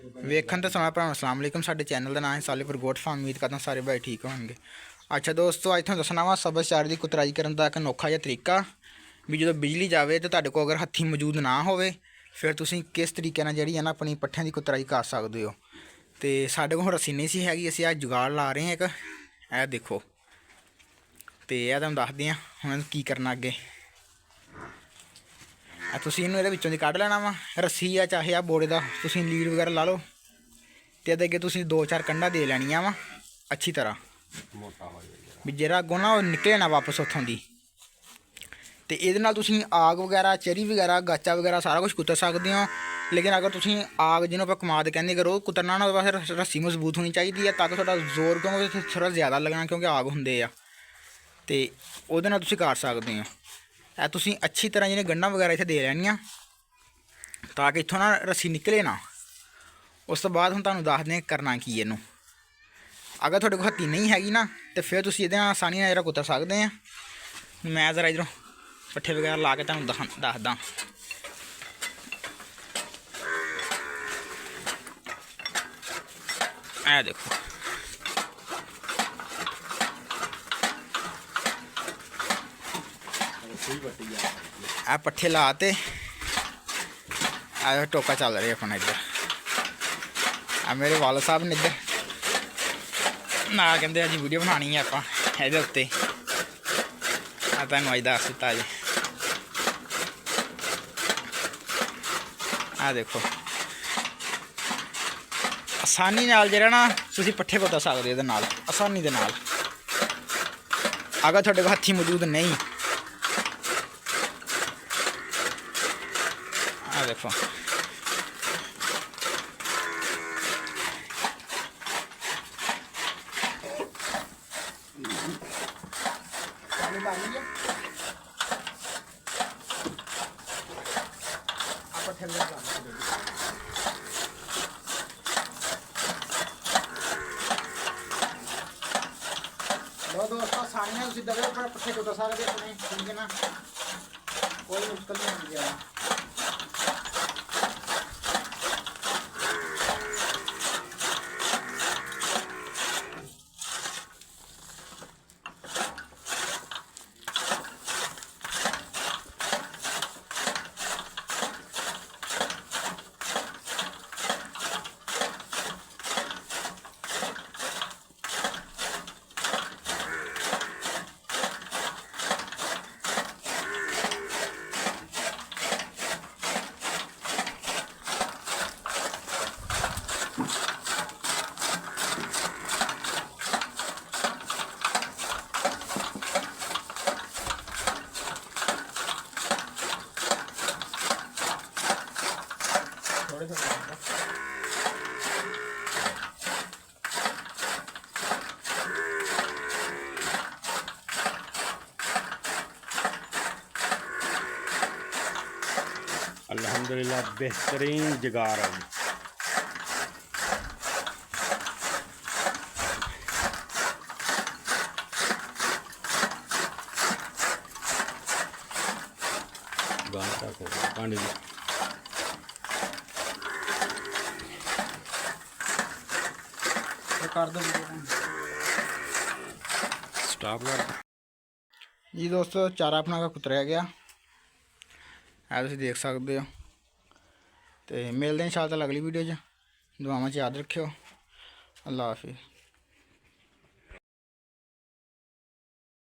ਵੇਖਣ ਤੇ ਸੁਣਾ ਭਰਾ ਅਸਲਾਮ ਵਾਲੇਕਮ। ਸਾਡੇ ਚੈਨਲ ਦਾ ਨਾਮ ਹੈ ਸਾਲੀਪੁਰ ਗੋਟ ਫਾਰਮ। ਉਮੀਦ ਕਰਦਾ ਸਾਰੇ ਭਾਈ ਠੀਕ ਹੋਣਗੇ। ਅੱਛਾ ਦੋਸਤੋ, ਅੱਜ ਤੁਹਾਨੂੰ ਦੱਸਣਾ ਵਾ ਸਬਜ਼-ਚਾਰ ਦੀ ਕੁਤਰਾਈ ਕਰਨ ਦਾ ਇੱਕ ਅਨੋਖਾ ਜਿਹਾ ਤਰੀਕਾ। ਵੀ ਜਦੋਂ ਬਿਜਲੀ ਜਾਵੇ ਤੇ ਤੁਹਾਡੇ ਕੋਲ ਅਗਰ ਹੱਥੀ ਮੌਜੂਦ ਨਾ ਹੋਵੇ, ਫਿਰ ਤੁਸੀਂ ਕਿਸ ਤਰੀਕੇ ਨਾਲ ਜਿਹੜੀ ਹੈ ਨਾ ਆਪਣੀ ਪੱਠਿਆਂ ਦੀ ਕੁਤਰਾਈ ਕਰ ਸਕਦੇ ਹੋ। ਤੇ ਸਾਡੇ ਕੋਲ ਰੱਸੀ ਨਹੀਂ ਸੀ ਹੈਗੀ, ਅਸੀਂ ਅੱਜ ਜੁਗਾੜ ਲਾ ਰਹੇ ਹਾਂ ਇੱਕ। ਇਹ ਦੇਖੋ, ਤੇ ਇਹ ਤੁਹਾਨੂੰ ਦੱਸਦੇ ਹਾਂ ਹੁਣ ਕੀ ਕਰਨਾ ਅੱਗੇ। ਤੁਸੀਂ ਇਹਨੂੰ ਇਹਦੇ ਵਿੱਚੋਂ ਦੀ ਕੱਢ ਲੈਣਾ ਵਾ। ਰੱਸੀ ਆ ਚਾਹੇ ਆ ਬੋੜੇ ਦਾ ਤੁਸੀਂ ਲੀਡ ਵਗੈਰਾ ਲਾ ਲਓ, ਅਤੇ ਇਹਦੇ ਅੱਗੇ ਤੁਸੀਂ 2-4 ਕੰਢਾਂ ਦੇ ਲੈਣੀਆਂ ਵਾ ਅੱਛੀ ਤਰ੍ਹਾਂ, ਵੀ ਜਿਹੜਾ ਅੱਗੋਂ ਨਾ ਉਹ ਨਿਕਲੇ ਨਾ ਵਾਪਸ ਉੱਥੋਂ ਦੀ। ਅਤੇ ਇਹਦੇ ਨਾਲ ਤੁਸੀਂ ਆਗ ਵਗੈਰਾ, ਚਰੀ ਵਗੈਰਾ, ਗਾਚਾ ਵਗੈਰਾ ਸਾਰਾ ਕੁਛ ਕੁਤਰ ਸਕਦੇ ਹੋ। ਲੇਕਿਨ ਅਗਰ ਤੁਸੀਂ ਆਗ ਜਿਹਨੂੰ ਆਪਾਂ ਕਮਾਦ ਕਹਿੰਦੇ ਕਰੋ ਕੁਤਰਨਾ ਨਾ, ਉਹਦੇ ਵਾਸਤੇ ਰੱਸੀ ਮਜ਼ਬੂਤ ਹੋਣੀ ਚਾਹੀਦੀ ਹੈ ਤਾਂ ਕਿ ਤੁਹਾਡਾ ਜ਼ੋਰ, ਕਿਉਂਕਿ ਥੋੜ੍ਹਾ ਜ਼ਿਆਦਾ ਲੱਗਣਾ ਕਿਉਂਕਿ ਆਗ ਹੁੰਦੇ ਆ, ਅਤੇ ਉਹਦੇ ਨਾਲ ਤੁਸੀਂ ਕਰ ਸਕਦੇ ਹੋ। ਇਹ ਤੁਸੀਂ ਅੱਛੀ ਤਰ੍ਹਾਂ ਜਿਹਨੇ ਗੰਢਾਂ ਵਗੈਰਾ ਇੱਥੇ ਦੇ ਲੈਣੀਆਂ ਤਾਂ ਕਿ ਇੱਥੋਂ ਨਾ ਰੱਸੀ ਨਿਕਲੇ ਨਾ। ਉਸ ਤੋਂ ਬਾਅਦ ਹੁਣ ਤੁਹਾਨੂੰ ਦੱਸਦੇ ਕਰਨਾ ਕੀ ਇਹਨੂੰ। ਅਗਰ ਤੁਹਾਡੇ ਕੋਲ ਹੱਥੀ ਨਹੀਂ ਹੈਗੀ ਨਾ, ਤਾਂ ਫਿਰ ਤੁਸੀਂ ਇਹਦੇ ਨਾਲ ਆਸਾਨੀ ਨਾਲ ਜਿਹੜਾ ਕੁਤਰ ਸਕਦੇ ਆ। ਮੈਂ ਜ਼ਰਾ ਇੱਧਰੋਂ ਪੱਠੇ ਵਗੈਰਾ ਲਾ ਕੇ ਤੁਹਾਨੂੰ ਦੱਸਦਾ। ਇਹ ਦੇਖੋ, ਆ ਪੱਠੇ ਲਾ ਤੇ ਆ ਟੋਕਾ ਚੱਲ ਰਿਹਾ ਆਪਣਾ ਇੱਧਰ। ਆ ਮੇਰੇ ਵਾਲ ਸਾਹਿਬ ਨੇ ਇੱਧਰ ਨਾ ਕਹਿੰਦੇ ਅੱਜ ਵੀਡੀਓ ਬਣਾਉਣੀ ਹੈ ਆਪਾਂ ਇਹਦੇ ਉੱਤੇ। ਆ ਤੁਹਾਨੂੰ ਅੱਜ ਦੱਸ ਦਿੱਤਾ ਜੀ। ਆ ਦੇਖੋ, ਆਸਾਨੀ ਨਾਲ ਜਿਹੜਾ ਨਾ ਤੁਸੀਂ ਪੱਠੇ ਕੁਤਰ ਸਕਦੇ ਇਹਦੇ ਨਾਲ, ਆਸਾਨੀ ਦੇ ਨਾਲ। ਅਗਰ ਤੁਹਾਡੇ ਕੋਲ ਹੱਥੀ ਮੌਜੂਦ ਨਹੀਂ, ਆ ਦੇਖੋ ਲੋ ਦੋਸਤੋ, ਆਸਾਨੀ ਨਾਲ ਤੁਸੀਂ ਦਵੇ ਉੱਪਰ ਪੱਠੇ ਕੁਤਰ ਸਕਦੇ ਆਪਣੇ, ਠੀਕ ਹੈ ਨਾ, ਕੋਈ ਮੁਸ਼ਕਲ ਨਹੀਂ ਹੁੰਦੀ ਹੈ। अल्हम्दुलिल्लाह बेहतरीन जगार है। पानी कर दो स्टॉप कर जी। दोस्तों, चारा अपना का कुतरिया गया है, तुम देख सकते हो। तो मिलते हैं इंशाअल्लाह अगली वीडियो। दुआवां च याद रखियो। अल्लाह हाफिज़।